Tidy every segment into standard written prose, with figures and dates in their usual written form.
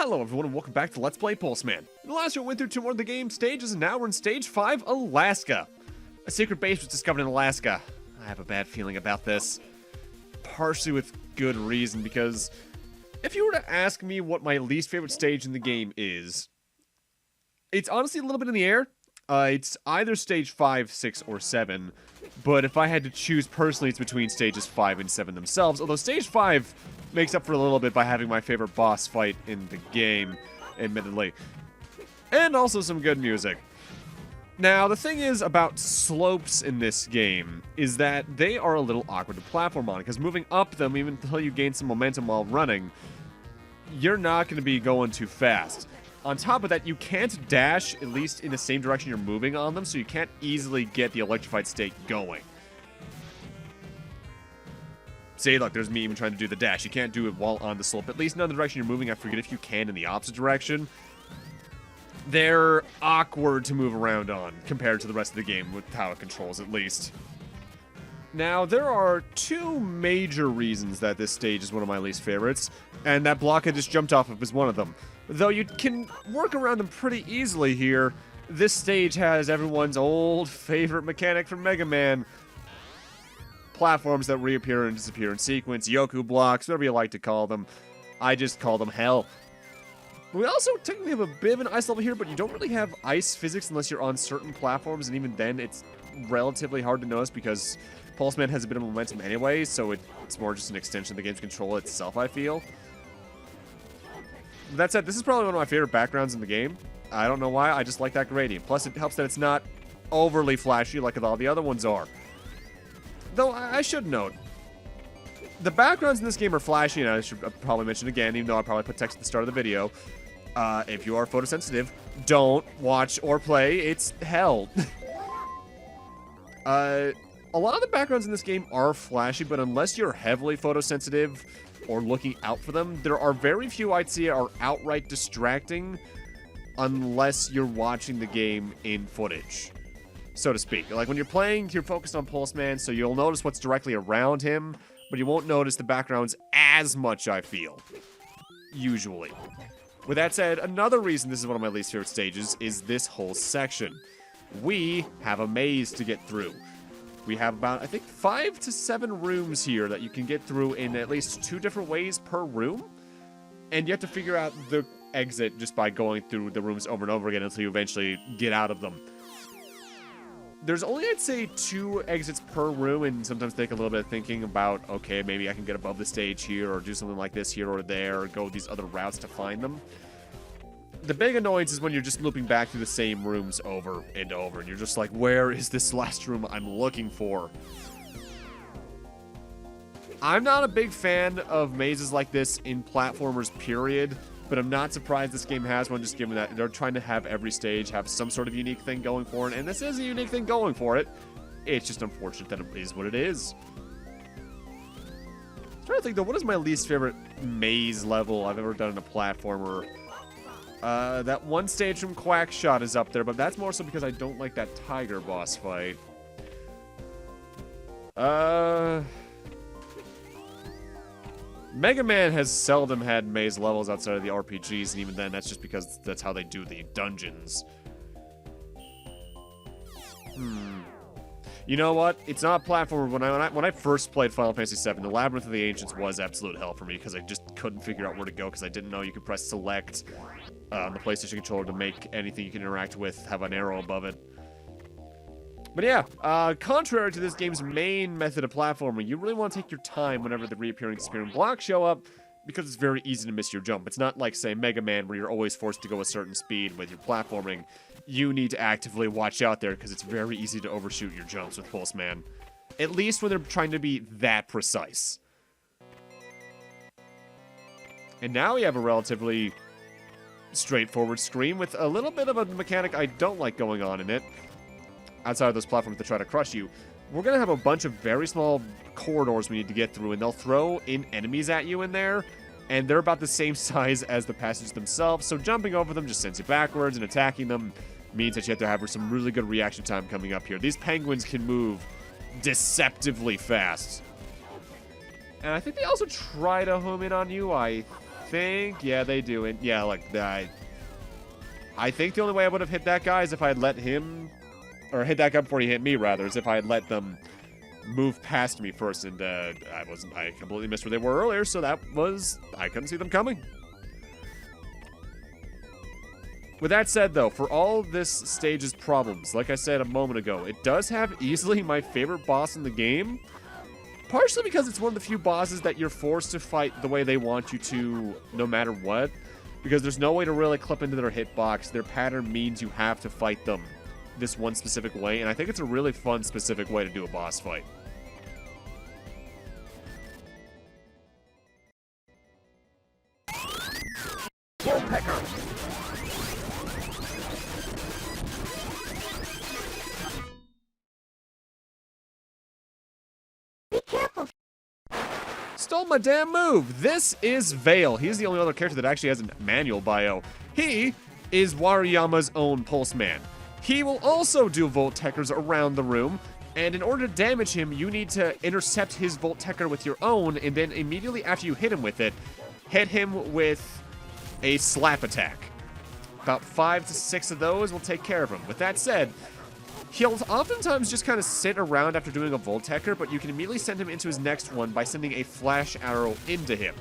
Hello everyone and welcome back to Let's Play Pulseman. In the last year we went through 2 more of the game stages and now we're in Stage 5, Alaska. A secret base was discovered in Alaska. I have a bad feeling about this. Partially with good reason, because if you were to ask me what my least favorite stage in the game is, it's honestly a little bit in the air. It's either Stage 5, 6, or 7, but if I had to choose personally, it's between Stages 5 and 7 themselves, although Stage 5 makes up for a little bit by having my favorite boss fight in the game, admittedly. And also some good music. Now, the thing is about slopes in this game is that they are a little awkward to platform on, because moving up them, even until you gain some momentum while running, you're not going to be going too fast. On top of that, you can't dash, at least in the same direction you're moving on them, so you can't easily get the electrified state going. See, look, there's me even trying to do the dash. You can't do it while on the slope, at least not in the direction you're moving. I forget if you can in the opposite direction. They're awkward to move around on, compared to the rest of the game, with how it controls, at least. Now, there are 2 major reasons that this stage is one of my least favorites, and that block I just jumped off of is one of them. Though you can work around them pretty easily here, this stage has everyone's old favorite mechanic from Mega Man. Platforms that reappear and disappear in sequence, Yoku blocks, whatever you like to call them. I just call them hell. We also technically have a bit of an ice level here, but you don't really have ice physics unless you're on certain platforms, and even then it's relatively hard to notice because Pulseman has a bit of momentum anyway, so it's more just an extension of the game's control itself, I feel. That said, this is probably one of my favorite backgrounds in the game. I don't know why, I just like that gradient. Plus, it helps that it's not overly flashy like all the other ones are. Though, I should note, the backgrounds in this game are flashy, and I should probably mention again, even though I probably put text at the start of the video. If you are photosensitive, don't watch or play. It's hell. A lot of the backgrounds in this game are flashy, but unless you're heavily photosensitive or looking out for them, there are very few I'd say are outright distracting unless you're watching the game in footage, so to speak. Like when you're playing, you're focused on Pulseman, so you'll notice what's directly around him, but you won't notice the backgrounds as much, I feel. Usually. With that said, another reason this is one of my least favorite stages is this whole section. We have a maze to get through. We have about, I think, 5 to 7 rooms here that you can get through in at least 2 different ways per room. And you have to figure out the exit just by going through the rooms over and over again until you eventually get out of them. There's only, I'd say, 2 exits per room, and sometimes take a little bit of thinking about, okay, maybe I can get above the stage here, or do something like this here or there, or go these other routes to find them. The big annoyance is when you're just looping back through the same rooms over and over, and you're just like, where is this last room I'm looking for? I'm not a big fan of mazes like this in platformers, period, but I'm not surprised this game has one, just given that they're trying to have every stage have some sort of unique thing going for it, and this is a unique thing going for it. It's just unfortunate that it is what it is. I'm trying to think, though, what is my least favorite maze level I've ever done in a platformer? That one stage from Quackshot is up there, but that's more so because I don't like that tiger boss fight. Mega Man has seldom had maze levels outside of the RPGs, and even then, that's just because that's how they do the dungeons. You know what? It's not a platformer. When I first played Final Fantasy VII, the Labyrinth of the Ancients was absolute hell for me, because I just couldn't figure out where to go, because I didn't know you could press select on the PlayStation controller to make anything you can interact with have an arrow above it. But yeah, contrary to this game's main method of platforming, you really want to take your time whenever the reappearing disappearing blocks show up, because it's very easy to miss your jump. It's not like, say, Mega Man, where you're always forced to go a certain speed with your platforming. You need to actively watch out there, because it's very easy to overshoot your jumps with Pulseman. At least when they're trying to be that precise. And now we have a relatively straightforward screen with a little bit of a mechanic I don't like going on in it. Outside of those platforms that try to crush you, we're going to have a bunch of very small corridors we need to get through, and they'll throw in enemies at you in there, and they're about the same size as the passages themselves, so jumping over them just sends you backwards, and attacking them means that you have to have some really good reaction time coming up here. These penguins can move deceptively fast. And I think they also try to home in on you. I think, yeah, they do. And yeah, like that. I think the only way I would have hit that guy is if I had let him, or hit that guy before he hit me, rather, is if I had let them move past me first. And I completely missed where they were earlier, so I couldn't see them coming. With that said, though, for all this stage's problems, like I said a moment ago, it does have easily my favorite boss in the game. Partially because it's one of the few bosses that you're forced to fight the way they want you to, no matter what. Because there's no way to really clip into their hitbox. Their pattern means you have to fight them this one specific way, and I think it's a really fun, specific way to do a boss fight. Stole my damn move. This is Vale. He's the only other character that actually has a manual bio. He is Wariyama's own Pulseman. He will also do Volt Techers around the room, and in order to damage him, you need to intercept his Volt Techer with your own, and then immediately after you hit him with it, hit him with a slap attack. About 5 to 6 of those will take care of him. With that said, he'll oftentimes just kind of sit around after doing a Volt Techer, but you can immediately send him into his next one by sending a flash arrow into him.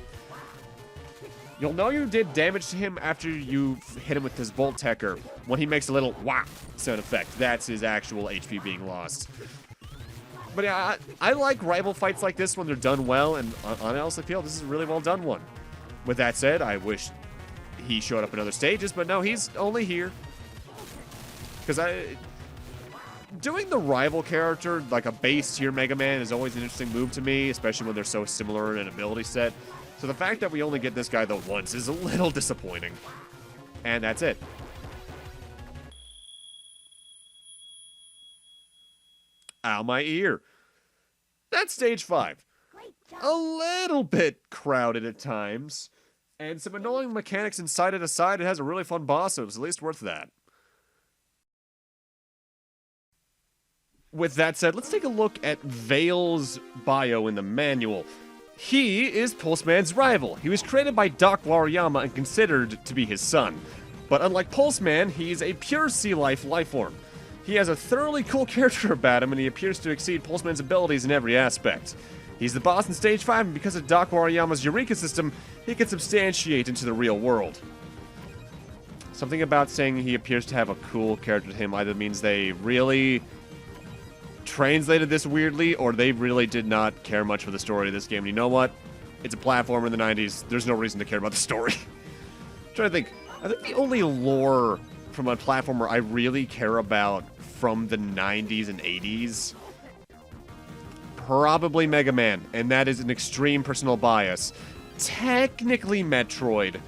You'll know you did damage to him after you hit him with his Volt Techer, when he makes a little whop sound effect. That's his actual HP being lost. But yeah, I like rival fights like this when they're done well, and I honestly feel this is a really well done one. With that said, I wish he showed up in other stages, but no, he's only here. Because doing the rival character, like a base tier Mega Man, is always an interesting move to me, especially when they're so similar in an ability set. So the fact that we only get this guy though once is a little disappointing. And that's it. Ow, my ear. That's stage 5. A little bit crowded at times. And some annoying mechanics inside it aside, it has a really fun boss, so it's at least worth that. With that said, let's take a look at Vale's bio in the manual. He is Pulseman's rival. He was created by Doc Wariyama and considered to be his son. But unlike Pulseman, he's a pure sea life lifeform. He has a thoroughly cool character about him, and he appears to exceed Pulseman's abilities in every aspect. He's the boss in Stage 5, and because of Doc Wariyama's Eureka system, he can substantiate into the real world. Something about saying he appears to have a cool character to him either means they really translated this weirdly, or they really did not care much for the story of this game. And you know what? It's a platformer in the 90s. There's no reason to care about the story. I'm trying to think. I think the only lore from a platformer I really care about from the 90s and 80s, probably Mega Man, and that is an extreme personal bias. Technically Metroid,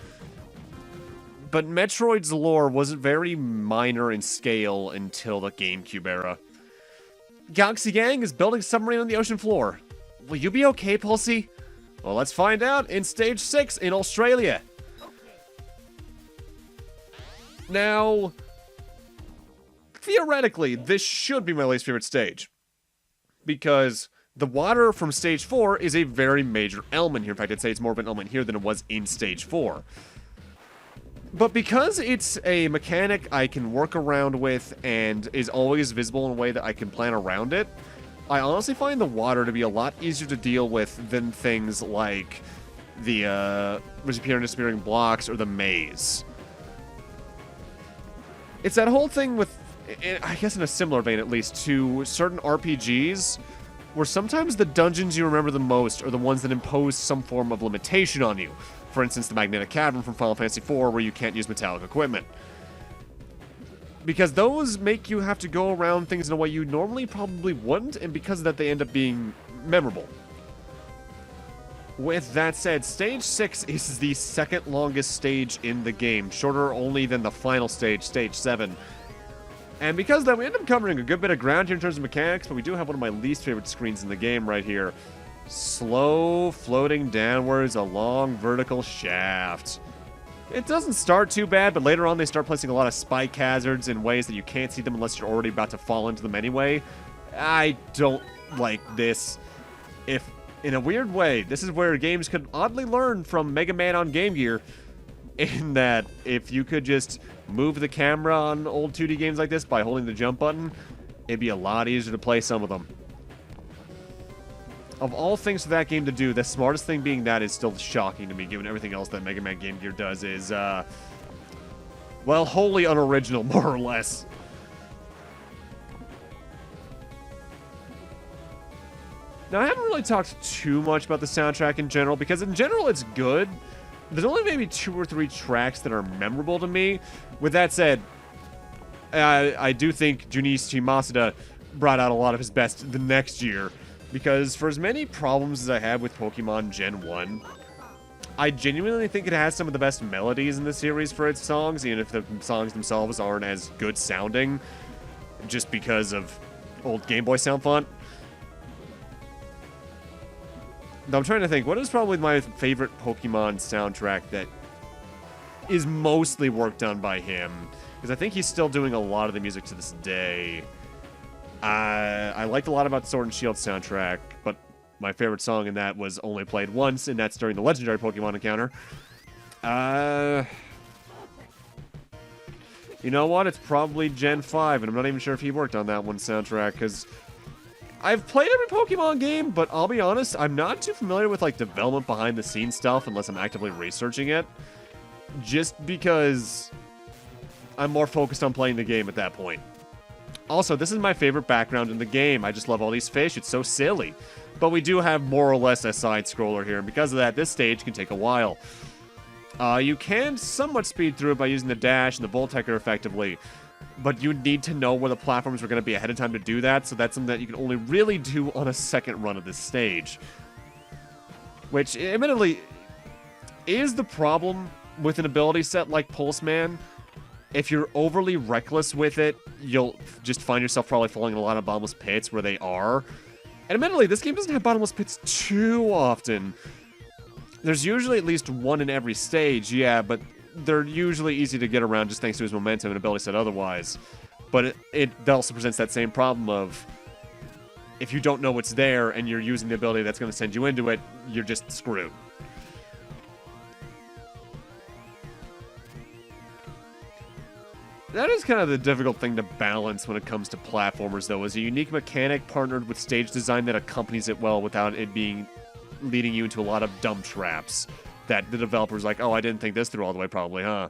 but Metroid's lore wasn't very minor in scale until the GameCube era. Galaxy Gang is building a submarine on the ocean floor. Will you be okay, Pulsey? Well, let's find out in Stage 6 in Australia. Now, theoretically, this should be my least favorite stage, because the water from Stage 4 is a very major element here. In fact, I'd say it's more of an element here than it was in Stage 4. But because it's a mechanic I can work around with and is always visible in a way that I can plan around it, I honestly find the water to be a lot easier to deal with than things like the disappearing and disappearing blocks or the maze. It's that whole thing with, I guess in a similar vein at least, to certain RPGs, where sometimes the dungeons you remember the most are the ones that impose some form of limitation on you. For instance, the Magnetic Cavern from Final Fantasy IV, where you can't use metallic equipment. Because those make you have to go around things in a way you normally probably wouldn't, and because of that they end up being memorable. With that said, Stage 6 is the second longest stage in the game, shorter only than the final stage, Stage 7. And because of that, we end up covering a good bit of ground here in terms of mechanics, but we do have one of my least favorite screens in the game right here. Slow floating downwards along vertical shaft. It doesn't start too bad, but later on they start placing a lot of spike hazards in ways that you can't see them unless you're already about to fall into them anyway. I don't like this. If in a weird way, this is where games could oddly learn from Mega Man on Game Gear, in that if you could just move the camera on old 2D games like this by holding the jump button, it'd be a lot easier to play some of them. Of all things for that game to do, the smartest thing being that is still shocking to me, given everything else that Mega Man Game Gear does is, well, wholly unoriginal, more or less. Now, I haven't really talked too much about the soundtrack in general, because in general it's good. There's only maybe 2 or 3 tracks that are memorable to me. With that said, I do think Junichi Masuda brought out a lot of his best the next year, because for as many problems as I had with Pokemon Gen 1, I genuinely think it has some of the best melodies in the series for its songs, even if the songs themselves aren't as good sounding, just because of old Game Boy sound font. I'm trying to think, what is probably my favorite Pokemon soundtrack that is mostly work done by him? Because I think he's still doing a lot of the music to this day. I liked a lot about Sword and Shield soundtrack, but my favorite song in that was only played once, and that's during the legendary Pokemon encounter. You know what? It's probably Gen 5, and I'm not even sure if he worked on that one soundtrack, because I've played every Pokemon game, but I'll be honest, I'm not too familiar with, like, development behind-the-scenes stuff unless I'm actively researching it. Just because I'm more focused on playing the game at that point. Also, this is my favorite background in the game. I just love all these fish. It's so silly. But we do have more or less a side-scroller here, and because of that, this stage can take a while. You can somewhat speed through it by using the dash and the Voltecker effectively, but you need to know where the platforms are going to be ahead of time to do that, so that's something that you can only really do on a second run of this stage. Which, admittedly, is the problem with an ability set like Pulseman. If you're overly reckless with it, you'll just find yourself probably falling in a lot of bottomless pits where they are. And admittedly, this game doesn't have bottomless pits too often. There's usually at least one in every stage, yeah, but they're usually easy to get around just thanks to his momentum and ability set otherwise. But it also presents that same problem of, if you don't know what's there and you're using the ability that's going to send you into it, you're just screwed. That is kind of the difficult thing to balance when it comes to platformers, though, is a unique mechanic partnered with stage design that accompanies it well without it being leading you into a lot of dumb traps that the developer's like, oh, I didn't think this through all the way, probably, huh?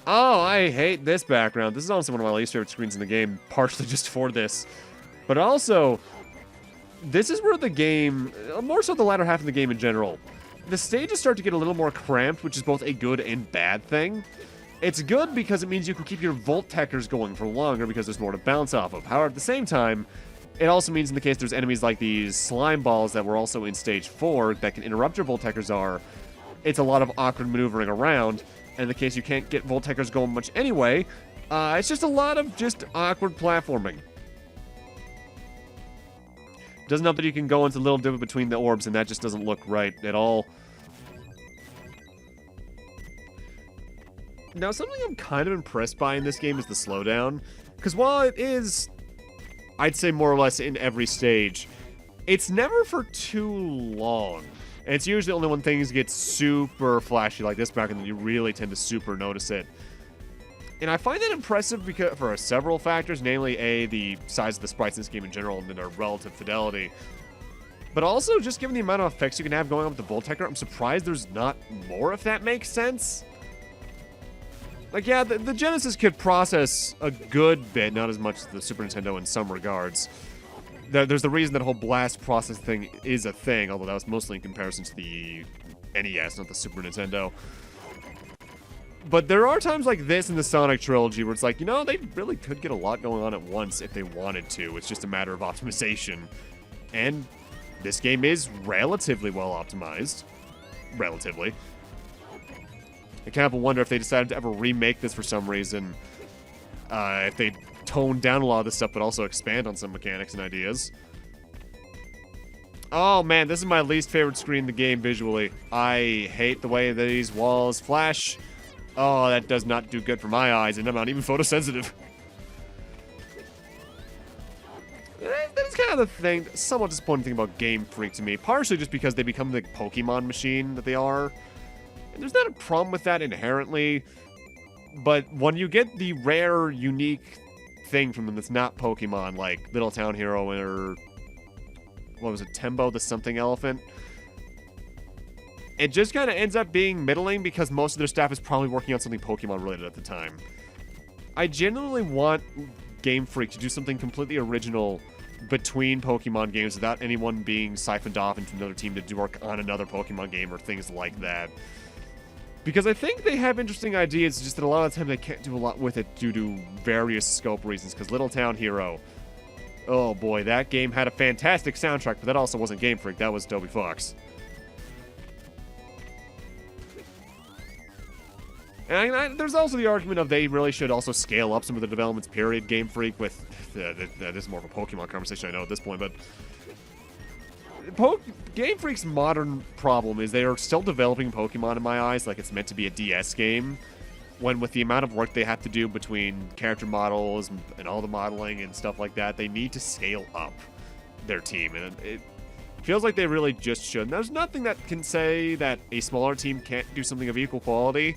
Oh, I hate this background. This is honestly one of my least favorite screens in the game, partially just for this. But also, this is where the game, more so the latter half of the game in general, the stages start to get a little more cramped, which is both a good and bad thing. It's good because it means you can keep your Volteckers going for longer because there's more to bounce off of. However, at the same time, it also means in the case there's enemies like these slime balls that were also in Stage 4 that can interrupt your Volteckers it's a lot of awkward maneuvering around. And in the case you can't get Volteckers going much anyway, it's just a lot of just awkward platforming. Doesn't help that you can go into a little divot between the orbs, and that just doesn't look right at all. Now, something I'm kind of impressed by in this game is the slowdown. Because while it is, I'd say more or less in every stage, it's never for too long. And it's usually only when things get super flashy like this background that you really tend to super notice it. And I find that impressive because for several factors, namely A, the size of the sprites in this game in general and their relative fidelity. But also, just given the amount of effects you can have going on with the Voltecker, I'm surprised there's not more, if that makes sense. Like, yeah, the Genesis could process a good bit, not as much as the Super Nintendo in some regards. There's the reason that whole blast process thing is a thing, although that was mostly in comparison to the NES, not the Super Nintendo. But there are times like this in the Sonic trilogy where it's like, you know, they really could get a lot going on at once if they wanted to. It's just a matter of optimization. And this game is relatively well optimized. Relatively. I kind of wonder if they decided to ever remake this for some reason. If they tone down a lot of this stuff, but also expand on some mechanics and ideas. Oh man, this is my least favorite screen in the game visually. I hate the way these walls flash. Oh, that does not do good for my eyes, and I'm not even photosensitive. That is is kind of the thing, somewhat disappointing thing about Game Freak to me, partially just because they become the Pokemon machine that they are. And there's not a problem with that inherently, but when you get the rare, unique thing from them that's not Pokemon, like Little Town Hero or, what was it, Tembo the something elephant, it just kind of ends up being middling because most of their staff is probably working on something Pokemon related at the time. I genuinely want Game Freak to do something completely original between Pokemon games without anyone being siphoned off into another team to do work on another Pokemon game or things like that. Because I think they have interesting ideas, just that a lot of the time they can't do a lot with it due to various scope reasons. Because Little Town Hero, oh boy, that game had a fantastic soundtrack, but that also wasn't Game Freak, that was Toby Fox. And there's also the argument of they really should also scale up some of the developments, period. Game Freak with... this is more of a Pokemon conversation, I know, at this point, but... Game Freak's modern problem is they are still developing Pokemon in my eyes like it's meant to be a DS game, when with the amount of work they have to do between character models and all the modeling and stuff like that, they need to scale up their team, and it feels like they really just should. And there's nothing that can say that a smaller team can't do something of equal quality,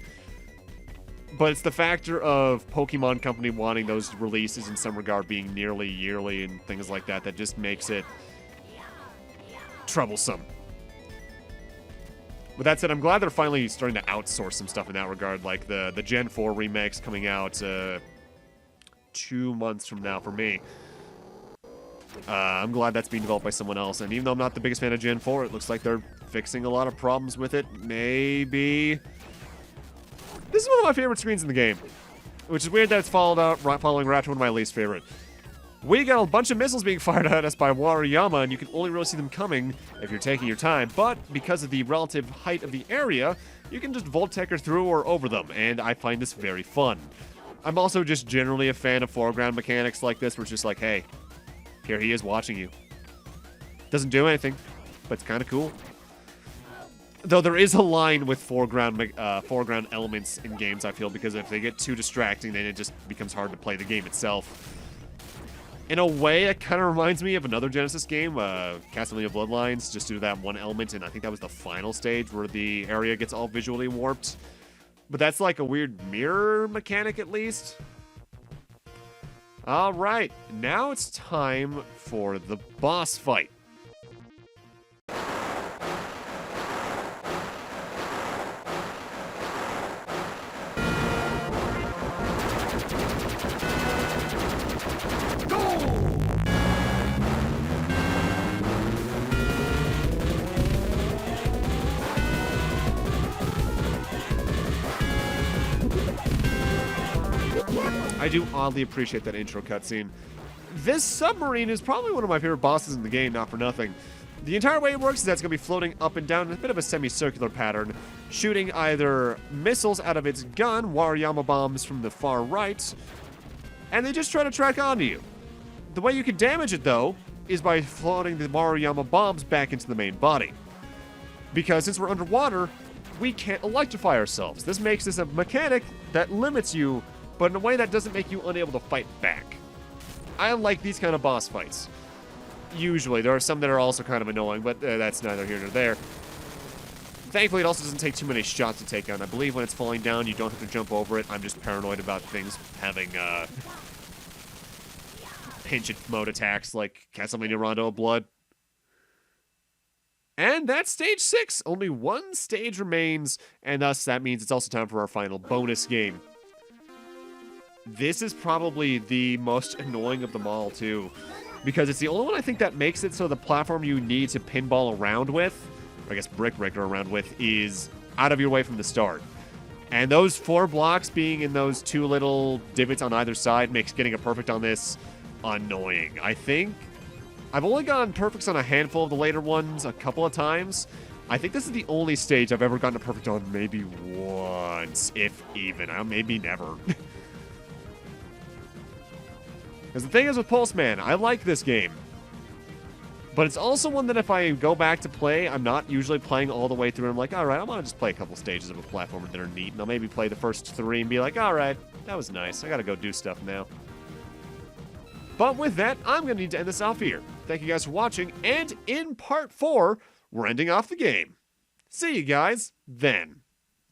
but it's the factor of Pokemon Company wanting those releases in some regard being nearly yearly and things like that that just makes it troublesome. With that said, I'm glad they're finally starting to outsource some stuff in that regard, like the Gen 4 remakes coming out 2 months from now for me. I'm glad that's being developed by someone else, and even though I'm not the biggest fan of Gen 4, it looks like they're fixing a lot of problems with it. Maybe... This is one of my favorite screens in the game, which is weird that it's following right after one of my least favorite. We got a bunch of missiles being fired at us by Wariyama, and you can only really see them coming if you're taking your time, but because of the relative height of the area, you can just Voltecker through or over them, and I find this very fun. I'm also just generally a fan of foreground mechanics like this, where it's just like, hey, here he is watching you. Doesn't do anything, but it's kind of cool. Though there is a line with foreground elements in games, I feel, because if they get too distracting, then it just becomes hard to play the game itself. In a way, it kind of reminds me of another Genesis game, Castlevania Bloodlines, just due to that one element, and I think that was the final stage where the area gets all visually warped. But that's like a weird mirror mechanic, at least. Alright, now it's time for the boss fight. I do oddly appreciate that intro cutscene. This submarine is probably one of my favorite bosses in the game, not for nothing. The entire way it works is that it's going to be floating up and down in a bit of a semicircular pattern, shooting either missiles out of its gun, Wariyama bombs from the far right, and they just try to track onto you. The way you can damage it, though, is by floating the Wariyama bombs back into the main body. Because since we're underwater, we can't electrify ourselves. This makes this a mechanic that limits you, but in a way that doesn't make you unable to fight back. I like these kind of boss fights. Usually. There are some that are also kind of annoying, but that's neither here nor there. Thankfully, it also doesn't take too many shots to take down. I believe when it's falling down, you don't have to jump over it. I'm just paranoid about things having pinch-it mode attacks like Castlevania Rondo of Blood. And that's stage 6. Only one stage remains, and thus that means it's also time for our final bonus game. This is probably the most annoying of them all, too, because it's the only one I think that makes it so the platform you need to pinball around with, or I guess brick breaker around with, is out of your way from the start. And those 4 blocks being in those 2 little divots on either side makes getting a perfect on this annoying. I think I've only gotten perfects on a handful of the later ones a couple of times. I think this is the only stage I've ever gotten a perfect on maybe once, if even. Maybe never. Because the thing is with Pulseman, I like this game. But it's also one that if I go back to play, I'm not usually playing all the way through. I'm like, alright, I want to just play a couple stages of a platformer that are neat. And I'll maybe play the first 3 and be like, alright, that was nice. I gotta go do stuff now. But with that, I'm going to need to end this off here. Thank you guys for watching, and in part 4, we're ending off the game. See you guys then.